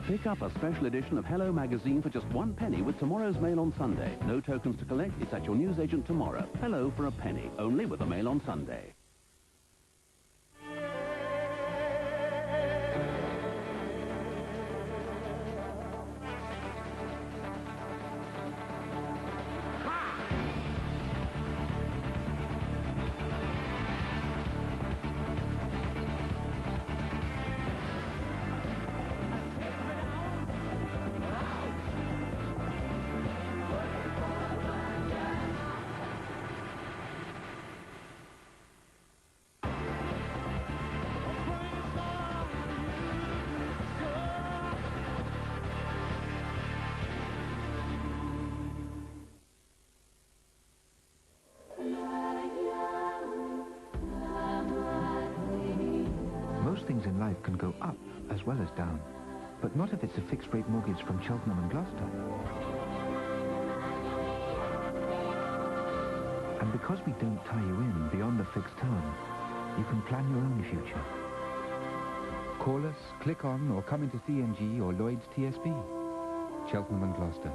Pick up a special edition of Hello magazine for just 1 penny with tomorrow's Mail on Sunday. No tokens to collect. It's at your newsagent tomorrow. Hello for a penny, only with the Mail on Sunday. Most things in life can go up as well as down, but not if it's a fixed-rate mortgage from Cheltenham and Gloucester. And because we don't tie you in beyond a fixed term, you can plan your own future. Call us, click on, or come into CNG or Lloyd's TSB. Cheltenham and Gloucester,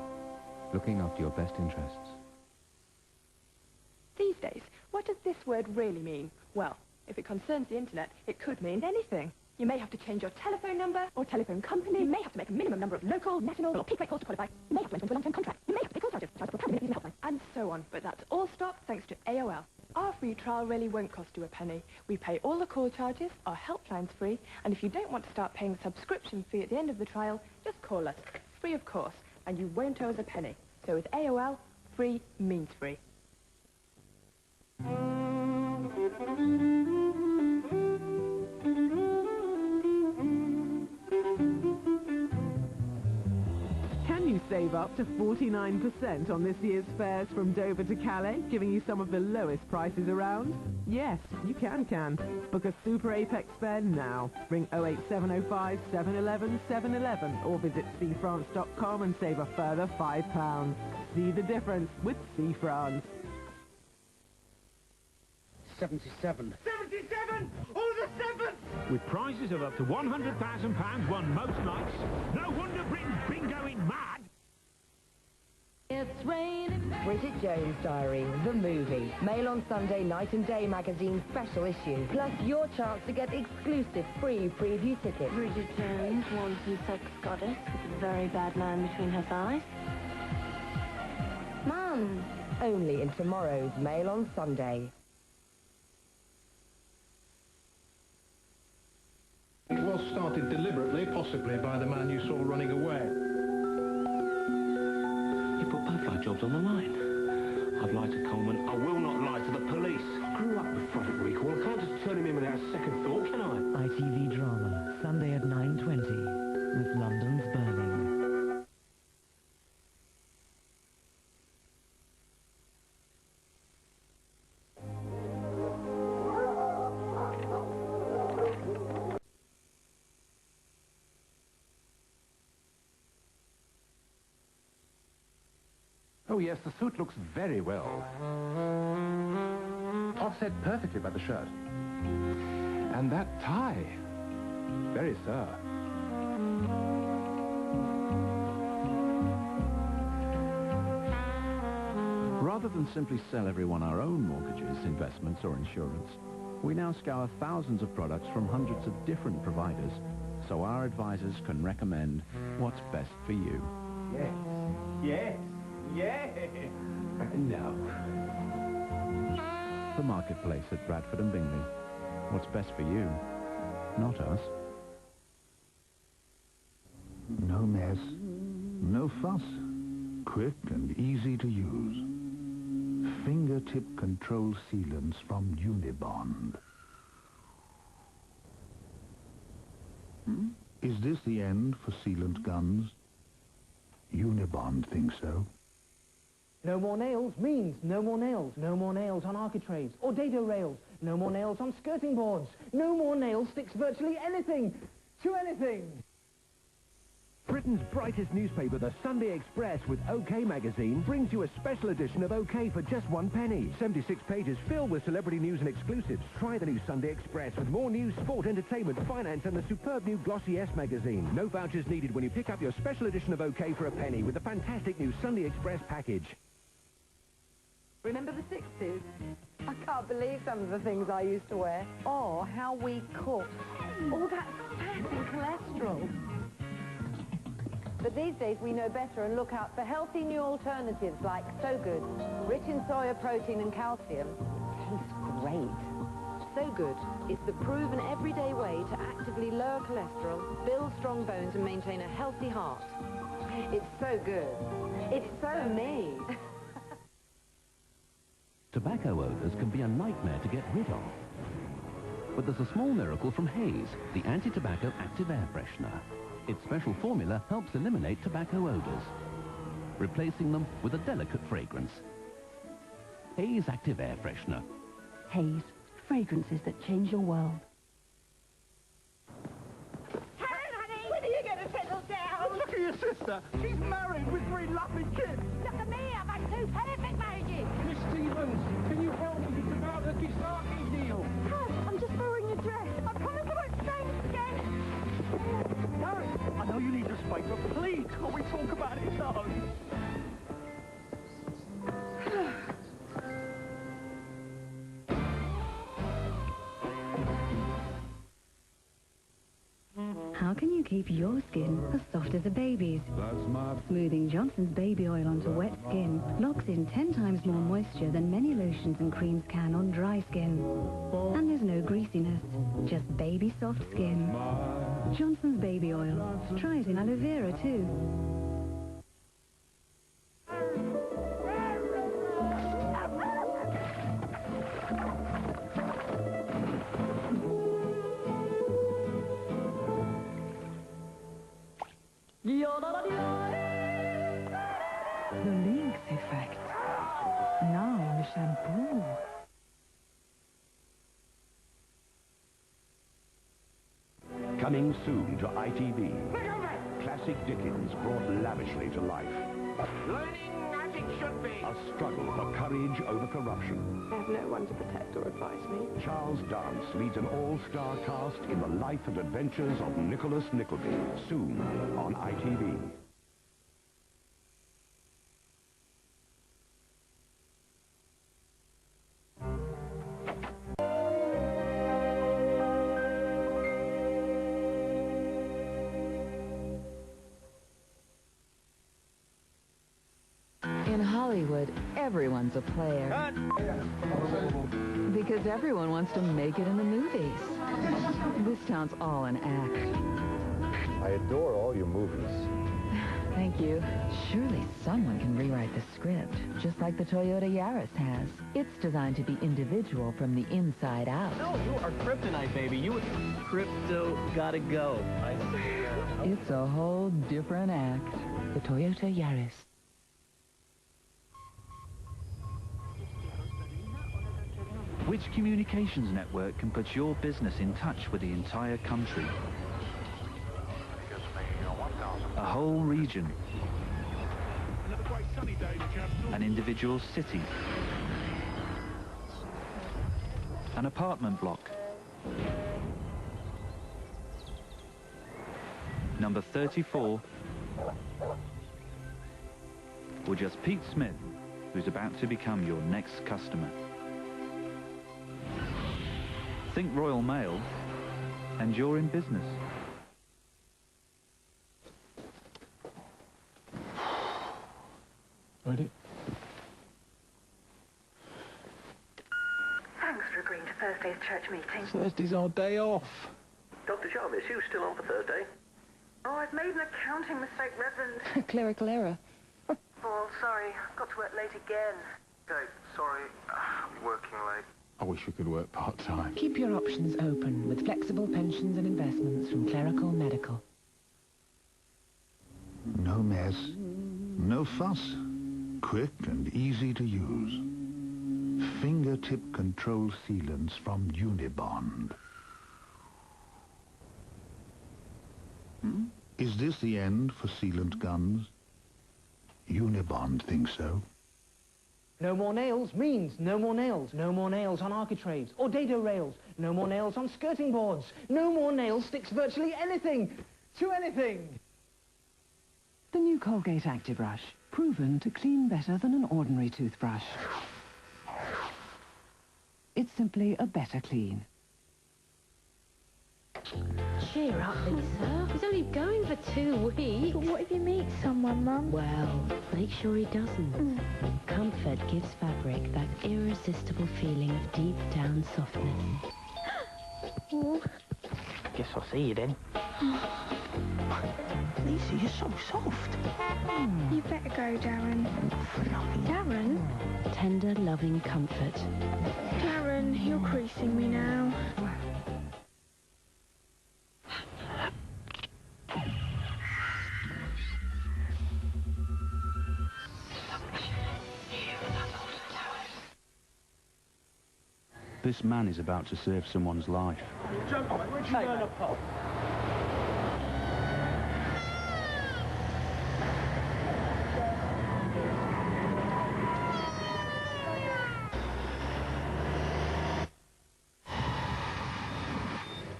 looking after your best interests. These days, what does this word really mean? Well, if it concerns the internet, it could mean anything. You may have to change your telephone number or telephone company. You may have to make a minimum number of local, national, or peak rate calls to qualify. You may have to enter into a long-term contract. You may have to pay call charges, charge for private helpline, and so on. But that's all stopped thanks to AOL. Our free trial really won't cost you a penny. We pay all the call charges, our helpline's free, and if you don't want to start paying a subscription fee at the end of the trial, just call us. Free, of course, and you won't owe us a penny. So with AOL, free means free. Can you save up to 49% on this year's fares from Dover to Calais, giving you some of the lowest prices around? Yes, you can. Book a Super Apex fare now. Ring 08705 711 711 or visit seafrance.com and save a further £5. See the difference with Sea France. 77. 77! All the sevens! With prizes of up to £100,000 won most nights. No wonder Britain's been going mad. It's raining. Bridget Jones' Diary, the movie. Mail on Sunday Night and Day magazine special issue. Plus your chance to get exclusive free preview tickets. Bridget Jones, wanton sex goddess with a very bad man between her thighs. Mum! Only in tomorrow's Mail on Sunday. It was started deliberately, possibly by the man you saw running away. You put both our jobs on the line. I've lied to Coleman. I will not lie to the police. I grew up with Frederick Recall. I can't just turn him in without a second thought, can I? ITV drama, Sunday at 9:20, with London's Burning. Oh yes, the suit looks very well. Offset perfectly by the shirt. And that tie. Very sir. Rather than simply sell everyone our own mortgages, investments or insurance, we now scour thousands of products from hundreds of different providers, so our advisors can recommend what's best for you. Yes. Yes. Yeah! No. The Marketplace at Bradford and Bingley. What's best for you, not us. No mess, no fuss, quick and easy to use. Fingertip control sealants from Unibond. Is this the end for sealant guns? Unibond thinks so. No more nails means no more nails. No more nails on architraves or dado rails. No more nails on skirting boards. No more nails sticks virtually anything to anything. Britain's brightest newspaper, the Sunday Express, with OK magazine, brings you a special edition of OK for just 1 penny. 76 pages filled with celebrity news and exclusives. Try the new Sunday Express with more news, sport, entertainment, finance, and the superb new glossy S magazine. No vouchers needed when you pick up your special edition of OK for a penny with the fantastic new Sunday Express package. Remember the 60s? I can't believe some of the things I used to wear. Or how we cooked. All that fat and cholesterol. But these days we know better and look out for healthy new alternatives like So Good, rich in soya protein and calcium. Tastes great. So Good is the proven everyday way to actively lower cholesterol, build strong bones and maintain a healthy heart. It's so good. It's so me. Tobacco odours can be a nightmare to get rid of. But there's a small miracle from Haze, the anti-tobacco active air freshener. Its special formula helps eliminate tobacco odours, replacing them with a delicate fragrance. Haze active air freshener. Haze, fragrances that change your world. When are you going to settle down? Look at your sister. She's married with 3 lovely kids. Look at me, I've had 2 perfect marriages. Miss Stevens, can you help me? It's about the Kisaki deal. I'm just borrowing your dress. I promise I won't say it again. Darren, I know you need the space, but please, can we talk about it at home? How can you keep your skin as soft as a baby's? Smoothing Johnson's baby oil onto wet skin locks in 10 times more moisture than many lotions and creams can on dry skin. And there's no greasiness, just baby soft skin. Johnson's baby oil. Try it in aloe vera too. The Lynx effect. Now the shampoo. Coming soon to ITV. Classic Dickens brought lavishly to life. Learning as it should be. A struggle for courage over corruption. I have no one to protect or advise me. Charles Dance leads an all-star cast in the life and adventures of Nicholas Nickleby. Soon on ITV. In Hollywood, everyone's a player. Because everyone wants to make it in the movies. This town's all an act. I adore all your movies. Thank you. Surely someone can rewrite the script, just like the Toyota Yaris has. It's designed to be individual from the inside out. No, you are kryptonite, baby. You crypto gotta go. I see. It's a whole different act. The Toyota Yaris. Which communications network can put your business in touch with the entire country? A whole region. An individual city. An apartment block. Number 34. Or just Pete Smith, who's about to become your next customer. Think Royal Mail, and you're in business. Ready? Thanks for agreeing to Thursday's church meeting. Thursday's our day off. Dr. Jarvis, you still on for Thursday? Oh, I've made an accounting mistake, Reverend. Clerical error. Oh, sorry. Got to work late again. Okay, sorry. I'm working late. I wish we could work part-time. Keep your options open with flexible pensions and investments from Clerical Medical. No mess, no fuss. Quick and easy to use. Fingertip control sealants from Unibond. Is this the end for sealant guns? Unibond thinks so. No more nails means no more nails. No more nails on architraves or dado rails. No more nails on skirting boards. No more nails sticks virtually anything to anything. The new Colgate Actibrush, proven to clean better than an ordinary toothbrush. It's simply a better clean. Cheer up, Lisa. He's only going for 2 weeks. But what if you meet someone, Mum? Well, make sure he doesn't. Comfort gives fabric that irresistible feeling of deep down softness. Oh. Guess I'll see you then. Lisa, you're so soft. You better go, Darren. Darren? Tender, loving comfort. Darren, you're creasing me now. This man is about to save someone's life. Jump on it. Where'd you learn a pop?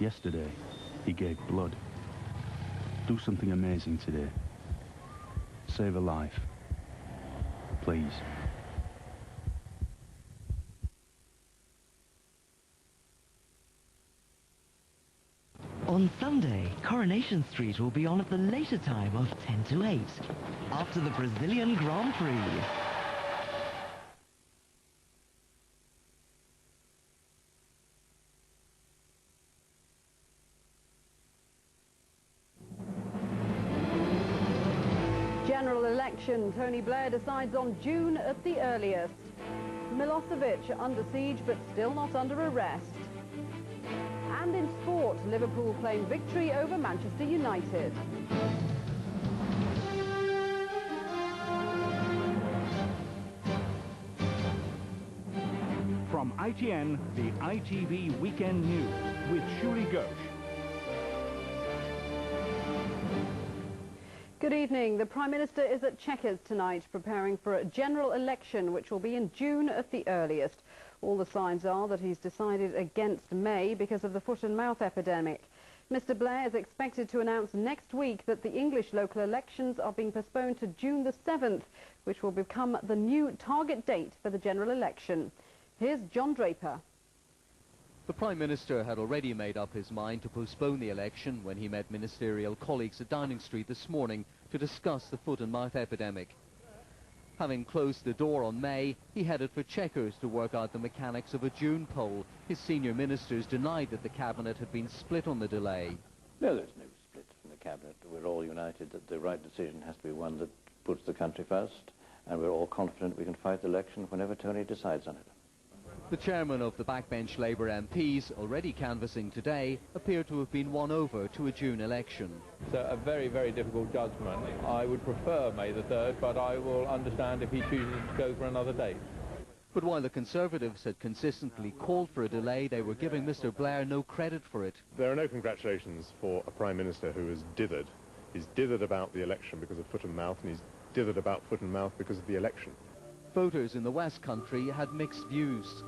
Yesterday, he gave blood. Do something amazing today. Save a life. Please. On Sunday, Coronation Street will be on at the later time of 10 to 8, after the Brazilian Grand Prix. General election. Tony Blair decides on June at the earliest. Milosevic under siege but still not under arrest. And in sport, Liverpool claim victory over Manchester United. From ITN, the ITV Weekend News with Shuli Ghosh. Good evening. The Prime Minister is at Chequers tonight, preparing for a general election, which will be in June at the earliest. All the signs are that he's decided against May because of the foot and mouth epidemic. Mr. Blair is expected to announce next week that the English local elections are being postponed to June the 7th, which will become the new target date for the general election. Here's John Draper. The Prime Minister had already made up his mind to postpone the election when he met ministerial colleagues at Downing Street this morning to discuss the foot and mouth epidemic. Having closed the door on May, he headed for Chequers to work out the mechanics of a June poll. His senior ministers denied that the Cabinet had been split on the delay. No, there's no split from the Cabinet. We're all united that the right decision has to be one that puts the country first, and we're all confident we can fight the election whenever Tony decides on it. The chairman of the backbench Labour MPs, already canvassing today, appeared to have been won over to a June election. It's a very, very difficult judgment. I would prefer May the 3rd, but I will understand if he chooses to go for another date. But while the Conservatives had consistently called for a delay, they were giving Mr. Blair no credit for it. There are no congratulations for a Prime Minister who is dithered. He's dithered about the election because of foot and mouth, and he's dithered about foot and mouth because of the election. Voters in the West Country had mixed views.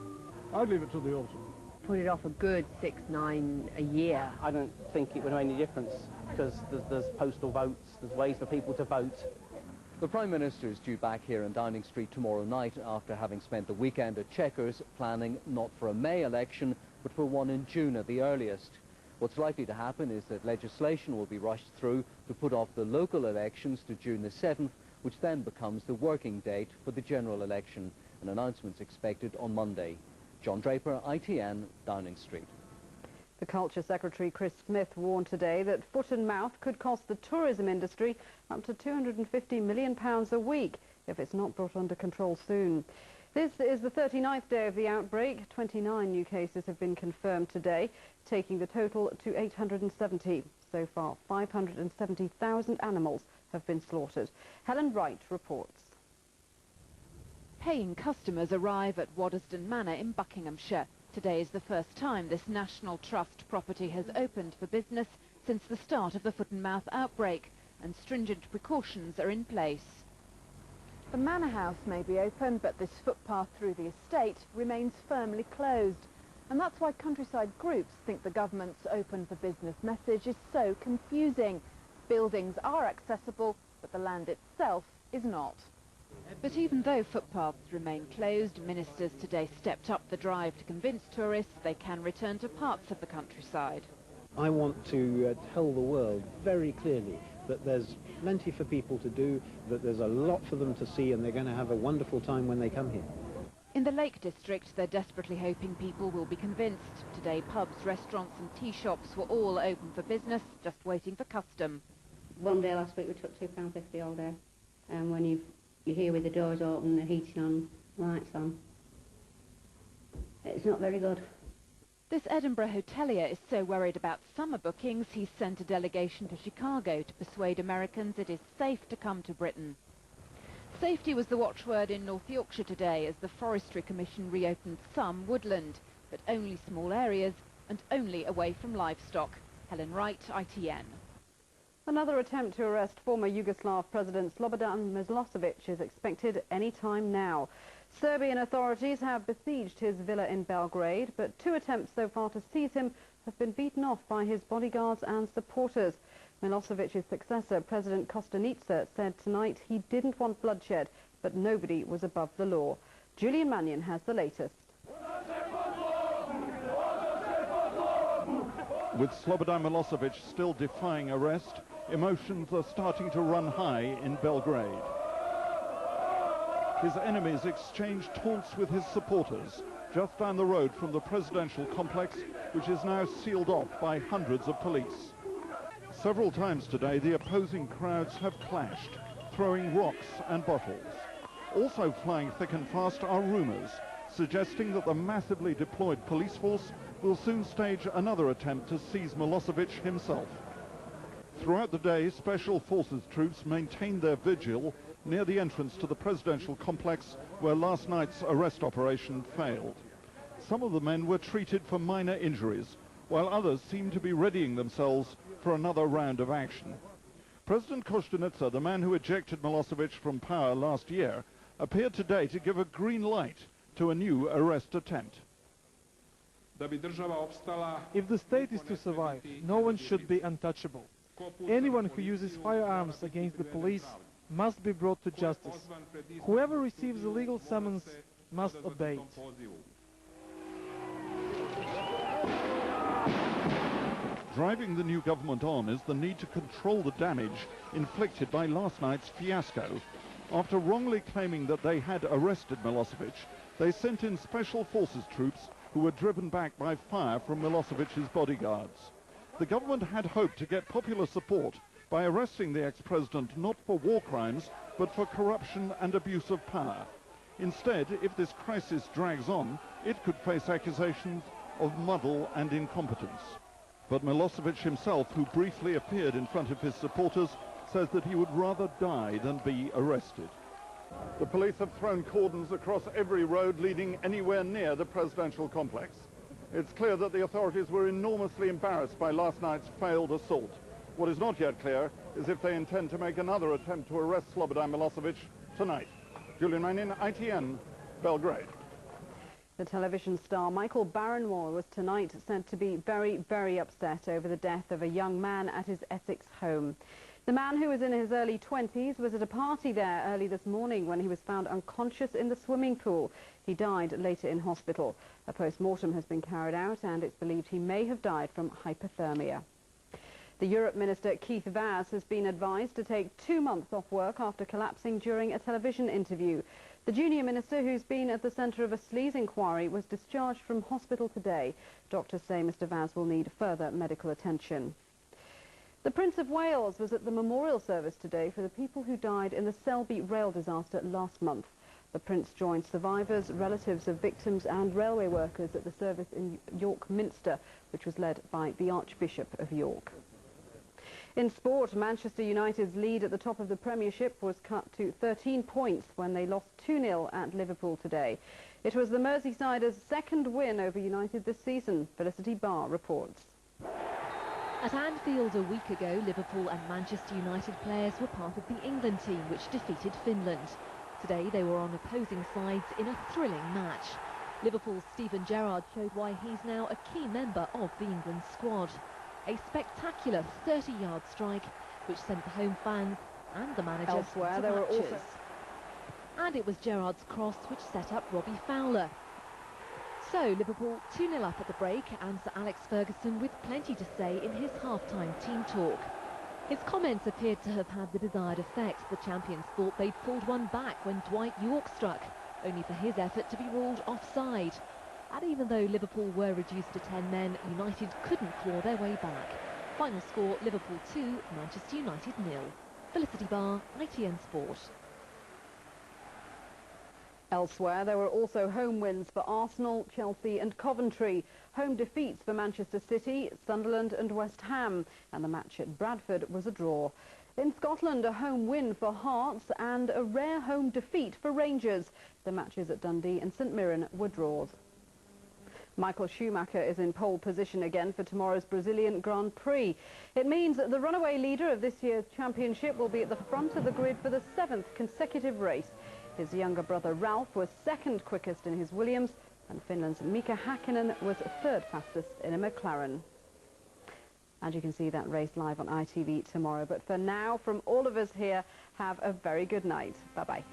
I'd leave it till the autumn. Put it off a good 6-9 a year. I don't think it would make any difference because there's postal votes, there's ways for people to vote. The Prime Minister is due back here in Downing Street tomorrow night after having spent the weekend at Chequers, planning not for a May election, but for one in June at the earliest. What's likely to happen is that legislation will be rushed through to put off the local elections to June the 7th, which then becomes the working date for the general election. An announcement's expected on Monday. John Draper, ITN, Downing Street. The Culture Secretary Chris Smith warned today that foot and mouth could cost the tourism industry up to £250 million a week if it's not brought under control soon. This is the 39th day of the outbreak. 29 new cases have been confirmed today, taking the total to 870. So far, 570,000 animals have been slaughtered. Helen Wright reports. Paying customers arrive at Waddesdon Manor in Buckinghamshire. Today is the first time this National Trust property has opened for business since the start of the foot-and-mouth outbreak, and stringent precautions are in place. The manor house may be open, but this footpath through the estate remains firmly closed. And that's why countryside groups think the government's open for business message is so confusing. Buildings are accessible, but the land itself is not. But even though footpaths remain closed, ministers today stepped up the drive to convince tourists they can return to parts of the countryside. I want to tell the world very clearly that there's plenty for people to do, that there's a lot for them to see, and they're going to have a wonderful time when they come here. In the Lake District, they're desperately hoping people will be convinced. Today, pubs, restaurants and tea shops were all open for business, just waiting for custom. One day last week we took £2.50 all day, and when you're here with the doors open, the heating on, lights on, it's not very good. This Edinburgh hotelier is so worried about summer bookings, he's sent a delegation to Chicago to persuade Americans it is safe to come to Britain. Safety was the watchword in North Yorkshire today as the Forestry Commission reopened some woodland, but only small areas and only away from livestock. Helen Wright, ITN. Another attempt to arrest former Yugoslav President Slobodan Milosevic is expected any time now. Serbian authorities have besieged his villa in Belgrade, but 2 attempts so far to seize him have been beaten off by his bodyguards and supporters. Milosevic's successor, President Kostunica, said tonight he didn't want bloodshed, but nobody was above the law. Julian Mannion has the latest. With Slobodan Milosevic still defying arrest, emotions are starting to run high in Belgrade. His enemies exchange taunts with his supporters just down the road from the presidential complex, which is now sealed off by hundreds of police. Several times today, the opposing crowds have clashed, throwing rocks and bottles. Also flying thick and fast are rumours, suggesting that the massively deployed police force will soon stage another attempt to seize Milosevic himself. Throughout the day, Special Forces troops maintained their vigil near the entrance to the presidential complex where last night's arrest operation failed. Some of the men were treated for minor injuries, while others seemed to be readying themselves for another round of action. President Kostunica, the man who ejected Milosevic from power last year, appeared today to give a green light to a new arrest attempt. If the state is to survive, no one should be untouchable. Anyone who uses firearms against the police must be brought to justice. Whoever receives a legal summons must obey it. Driving the new government on is the need to control the damage inflicted by last night's fiasco. After wrongly claiming that they had arrested Milosevic, they sent in Special Forces troops who were driven back by fire from Milosevic's bodyguards. The government had hoped to get popular support by arresting the ex-president not for war crimes, but for corruption and abuse of power. Instead, if this crisis drags on, it could face accusations of muddle and incompetence. But Milosevic himself, who briefly appeared in front of his supporters, says that he would rather die than be arrested. The police have thrown cordons across every road leading anywhere near the presidential complex. It's clear that the authorities were enormously embarrassed by last night's failed assault. What is not yet clear is if they intend to make another attempt to arrest Slobodan Milosevic tonight. Julian Mannion, ITN, Belgrade. The television star Michael Barrymore was tonight said to be very, very upset over the death of a young man at his Essex home. The man, who was in his early 20s, was at a party there early this morning when he was found unconscious in the swimming pool. He died later in hospital. A post-mortem has been carried out and it's believed he may have died from hypothermia. The Europe Minister Keith Vaz has been advised to take 2 months off work after collapsing during a television interview. The junior minister, who's been at the centre of a sleaze inquiry, was discharged from hospital today. Doctors say Mr Vaz will need further medical attention. The Prince of Wales was at the memorial service today for the people who died in the Selby rail disaster last month. The Prince joined survivors, relatives of victims and railway workers at the service in York Minster, which was led by the Archbishop of York. In sport, Manchester United's lead at the top of the Premiership was cut to 13 points when they lost 2-0 at Liverpool today. It was the Merseysiders' second win over United this season. Felicity Barr reports. At Anfield a week ago, Liverpool and Manchester United players were part of the England team which defeated Finland. Today they were on opposing sides in a thrilling match. Liverpool's Steven Gerrard showed why he's now a key member of the England squad. A spectacular 30-yard strike which sent the home fans and the manager Elsewhere, to there were matches. also... And it was Gerrard's cross which set up Robbie Fowler. So Liverpool 2-0 up at the break, and Sir Alex Ferguson with plenty to say in his half-time team talk. His comments appeared to have had the desired effect. The champions thought they'd pulled one back when Dwight York struck, only for his effort to be ruled offside. And even though Liverpool were reduced to 10 men, United couldn't claw their way back. Final score, Liverpool 2, Manchester United 0. Felicity Barr, ITN Sport. Elsewhere, there were also home wins for Arsenal, Chelsea and Coventry, home defeats for Manchester City, Sunderland and West Ham, and the match at Bradford was a draw. In Scotland, a home win for Hearts and a rare home defeat for Rangers. The matches at Dundee and St Mirren were draws. Michael Schumacher is in pole position again for tomorrow's Brazilian Grand Prix. It means that the runaway leader of this year's championship will be at the front of the grid for the 7th consecutive race. His younger brother Ralph was second quickest in his Williams, and Finland's Mika Häkkinen was third fastest in a McLaren. And you can see that race live on ITV tomorrow. But for now, from all of us here, have a very good night. Bye-bye.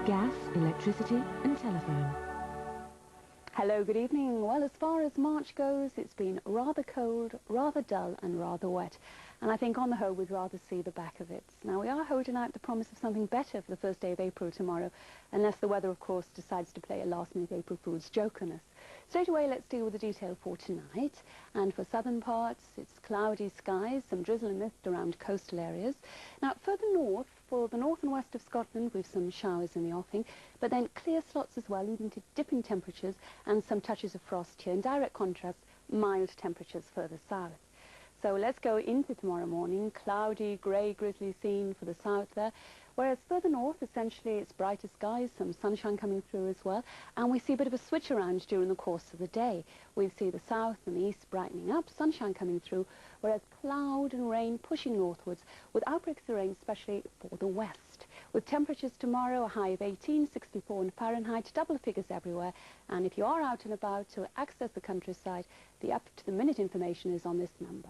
Gas, electricity and telephone. Hello, good evening. Well, as far as March goes, it's been rather cold, rather dull and rather wet. And I think on the whole we'd rather see the back of it. Now we are holding out the promise of something better for the first day of April tomorrow, unless the weather of course decides to play a last-minute April Fool's joke on us. Straight away let's deal with the detail for tonight. And for southern parts it's cloudy skies, some drizzle and mist around coastal areas. Now further north, for the north and west of Scotland, we've some showers in the offing, but then clear slots as well, leading to dipping temperatures and some touches of frost here. In direct contrast, mild temperatures further south. So let's go into tomorrow morning. Cloudy, grey, grizzly scene for the south there. Whereas further north, essentially, it's brighter skies, some sunshine coming through as well. And we see a bit of a switch around during the course of the day. We see the south and the east brightening up, sunshine coming through, whereas cloud and rain pushing northwards, with outbreaks of rain, especially for the west. With temperatures tomorrow, a high of 18, 64 in Fahrenheit, double figures everywhere. And if you are out and about to access the countryside, the up-to-the-minute information is on this number.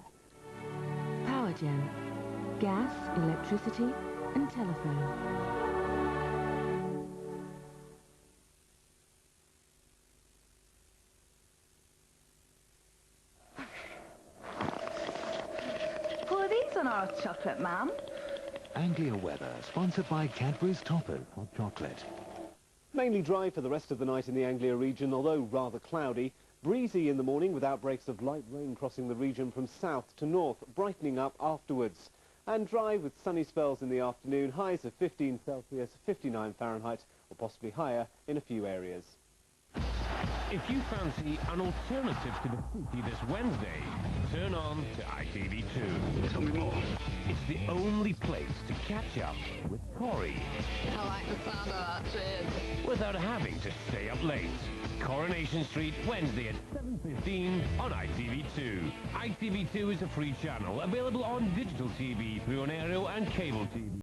Powergen. Gas, electricity and telephone. Who are these on our chocolate, ma'am? Anglia weather, sponsored by Cadbury's Topper Hot Chocolate. Mainly dry for the rest of the night in the Anglia region, although rather cloudy. Breezy in the morning with outbreaks of light rain crossing the region from south to north, brightening up afterwards. And dry with sunny spells in the afternoon, highs of 15 Celsius, 59 Fahrenheit, or possibly higher in a few areas. If you fancy an alternative to the city this Wednesday, turn on to ITV2. Tell me more. It's the only place to catch up with Corrie. I like the sound of that, cheers. Without having to stay up late. Coronation Street, Wednesday at 7:15 on ITV2. ITV2 is a free channel available on digital TV through an aerial and cable TV.